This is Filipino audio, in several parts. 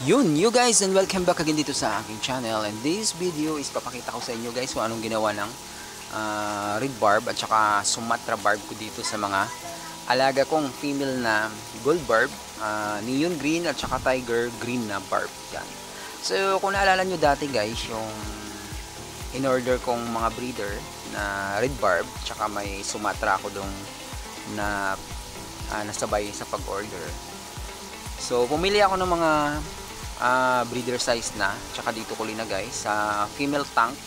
You guys, and welcome back again dito sa aking channel. And this video is papakita ko sa inyo guys kung anong ginawa ng red barb at saka Sumatra barb ko dito sa mga alaga kong female na gold barb, neon green at saka tiger green na barb. Yan. So kung naalala nyo dati guys, yung in order kong mga breeder na red barb at saka may Sumatra ako dong na nasabay sa pag-order. So pumili ako ng mga breeder size na, tsaka dito ko linagay sa female tank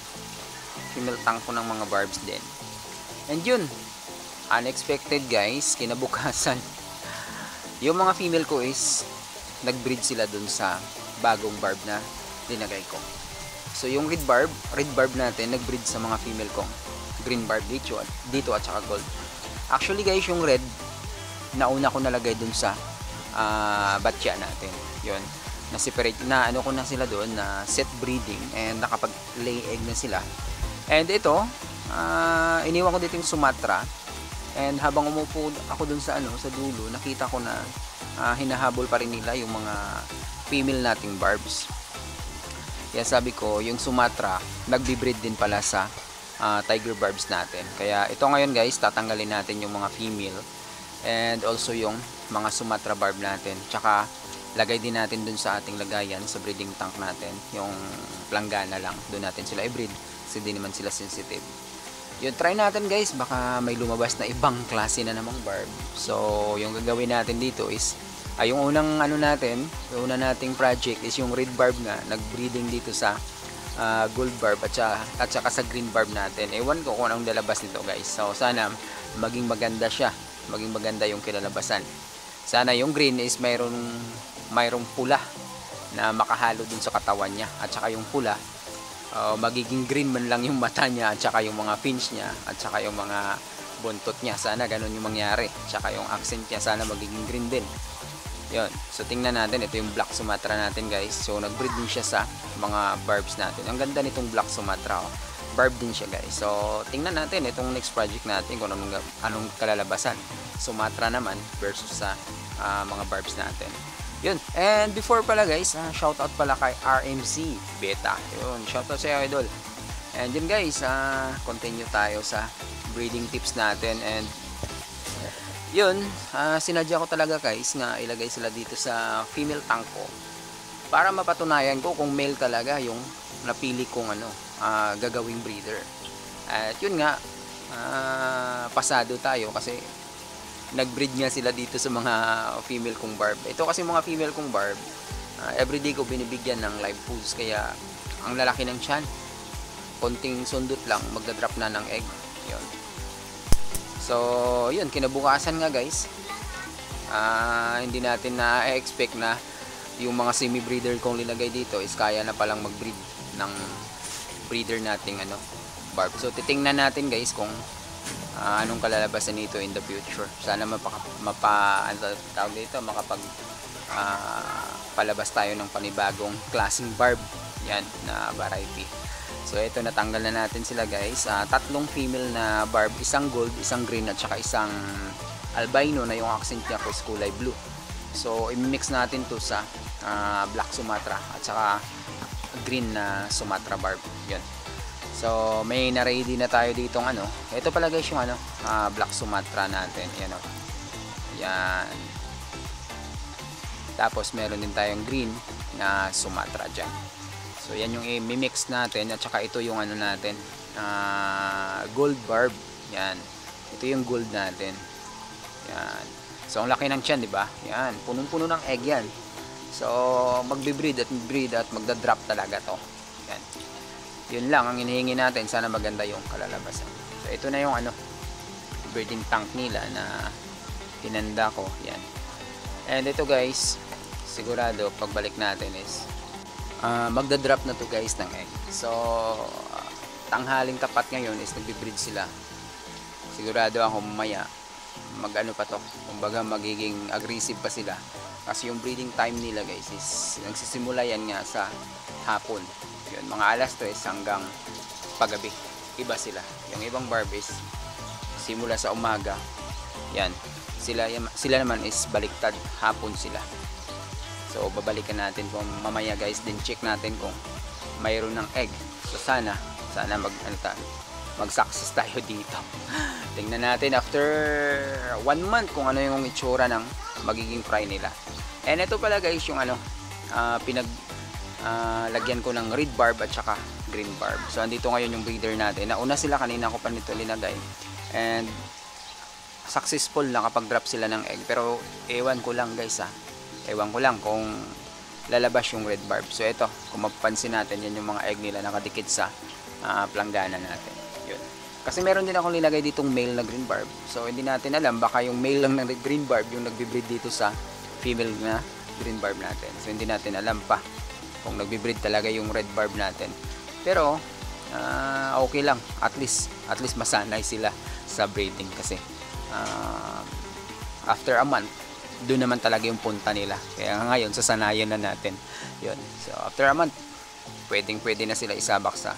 ko ng mga barbs din. And yun, unexpected guys, kinabukasan yung mga female ko is nagbreed sila dun sa bagong barb na linagay ko. So yung red barb natin nagbreed sa mga female kong green barb dito at saka gold. Actually guys, yung red nauna ko nalagay dun sa batya natin. Yun, na-separate na ano ko na sila doon na set breeding and nakapag-lay egg na sila. And ito, iniwan ko dito yung Sumatra. And habang umupo ako doon sa sa dulo, nakita ko na hinahabol pa rin nila yung mga female nating barbs. Kaya sabi ko, yung Sumatra nagbi-breed din pala sa tiger barbs natin. Kaya ito ngayon guys, tatanggalin natin yung mga female and also yung mga Sumatra barb natin. Tsaka lagay din natin dun sa ating lagayan sa breeding tank natin, yung planggana lang, doon natin sila i-breed kasi di naman sila sensitive. Yun, try natin guys, baka may lumabas na ibang klase na namang barb. So yung gagawin natin dito is yung unang yung una nating project is yung red barb na nagbreeding dito sa gold barb at saka sa green barb natin. Ewan ko kung anong lalabas nito guys. So sana maging maganda siya, maging maganda yung kilalabasan. Sana yung green is mayroong pula na makahalo dun sa katawan niya, at saka yung pula magiging green man lang yung mata niya at saka yung mga fins niya at saka yung mga buntot niya. Sana ganun yung mangyari. At saka yung accent niya sana magiging green din. Yun. So tingnan natin, ito yung Black Sumatra natin guys. So nagbreed din siya sa mga barbs natin. Ang ganda nitong Black Sumatra. Barb din siya guys. So tingnan natin itong next project natin kung anong kalalabasan. Sumatra naman versus sa mga barbs natin. Yun. And before pala guys, shoutout pala kay RMC Beta. Yun, shoutout sa iyo idol. And yun guys, continue tayo sa breeding tips natin. And yun, sinadya ko talaga guys nga ilagay sila dito sa female tank ko para mapatunayan ko kung male talaga yung napili kong gagawing breeder. At yun nga, pasado tayo kasi nagbreed nga sila dito sa mga female kong barb. Ito kasi mga female kong barb, everyday ko binibigyan ng live foods, kaya ang lalaki ng tiyan, konting sundot lang magdadrop na ng egg. Yun. So yun, kinabukasan nga guys, hindi natin na-expect na yung mga semi breeder kong linagay dito is kaya na palang magbreed ng breeder nating barb. So titingnan natin guys kung anong kalalabasan nito in the future. Sana palabas tayo ng panibagong klaseng barb yan na variety. So ito, natanggal na natin sila guys. Tatlong female na barb, isang gold, isang green at saka isang albino na yung accent niya ko is kulay blue. So i-mix natin to sa Black Sumatra at saka green na Sumatra barb. Yun. So may na-ready na tayo dito ito pala guys yung Black Sumatra natin. Yan o. Yan. Tapos meron din tayong green na Sumatra dyan. So yan yung i-mix natin at saka ito yung natin, gold barb. Yan. Ito yung gold natin. Yan. So ang laki ng tiyan, di ba? Yan, punong-puno ng egg yan. So magbe-breed at magda-drop talaga to. Yan. Yun lang ang hinihingi natin, sana maganda yung kalalabasan. So ito na yung breeding tank nila na tinanda ko. Yan. And ito guys, sigurado pagbalik natin is magda-drop na to guys ng egg. So tanghaling tapat ngayon is nagbe-breed sila. Sigurado ako mamaya pa to, kumbaga magiging aggressive pa sila kasi yung breeding time nila guys is nagsisimula yan nga sa hapon. Yun, mga alas 3 hanggang paggabi. Iba sila. Yung ibang barb is simula sa umaga. Yan. Sila naman is baliktad, hapon sila. So babalikan natin kung mamaya guys, din check natin kung mayroon ng egg. So sana mag-success tayo dito. Tingnan natin after 1 month kung ano yung itsura ng magiging fry nila. And ito pala guys yung lagyan ko ng red barb at saka green barb. So andito ngayon yung breeder natin. Nauna sila, kanina ko pa nito linagay. And successful na kapag drop sila ng egg. Pero ewan ko lang guys ewan ko lang kung lalabas yung red barb. So ito, kung mapapansin natin, yan yung mga egg nila nakadikit sa planggana natin. Yun. Kasi meron din akong linagay ditong male na green barb. So hindi natin alam, baka yung male lang ng green barb yung nagbe-breed dito sa female na green barb natin. So hindi natin alam pa kung nagbe-breed talaga yung red barb natin. Pero okay lang, at least masanay sila sa breeding kasi after a month doon naman talaga yung punta nila. Kaya ngayon sasanayan na natin yun. So after a month pwede na sila isabak sa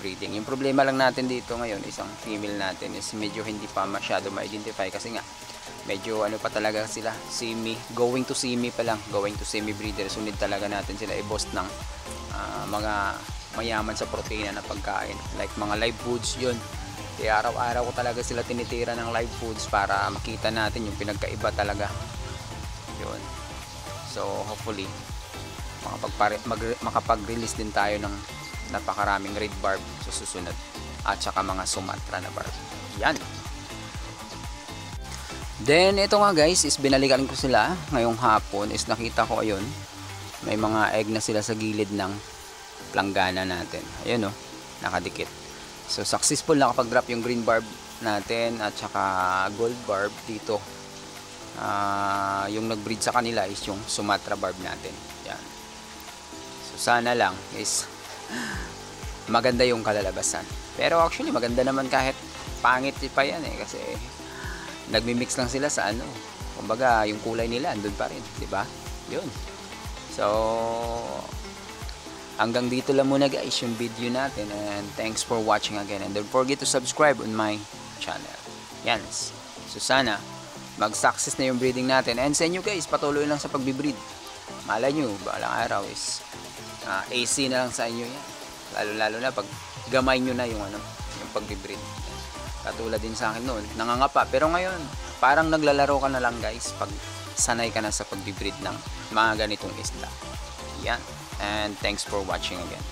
breeding. Yung problema lang natin dito ngayon, isang female natin is medyo hindi pa masyado ma-identify kasi nga medyo pa talaga sila, going to semi breeder. Sunod talaga natin sila i-boss ng mga mayaman sa proteina na pagkain, like mga live foods. Yun, kaya araw-araw ko talaga sila tinitira ng live foods para makita natin yung pinagkaiba talaga. Yun, so hopefully makapag-release din tayo ng napakaraming red barb sa susunod at saka mga Sumatra na barb. Yan. Then ito nga guys, is binalikan ko sila ngayong hapon. Is nakita ko ayun, may mga egg na sila sa gilid ng planggana natin. Ayun nakadikit. So successful na kapag drop yung green barb natin at saka gold barb dito. Yung nag-breed sa kanila is yung Sumatra barb natin. Yan. So sana lang is maganda yung kalalabasan. Pero actually maganda naman kahit pangit pa yan kasi nagmi-mix lang sila sa kumbaga yung kulay nila andun pa rin, di ba? Yun. So hanggang dito lang muna guys yung video natin, and thanks for watching again, and don't forget to subscribe on my channel. Yan. So sana mag-success na yung breeding natin, and sa inyo guys, patuloy lang sa pagbi-breed. Malay nyo, balang araw is AC na lang sa inyo yan. Lalo na pag gamay nyo na yung yung pagbi-breed. Katulad din sa akin noon, nangangapa. Pero ngayon, parang naglalaro ka na lang guys pag sanay ka na sa pagbi-breed ng mga ganitong isda. Yan. And thanks for watching again.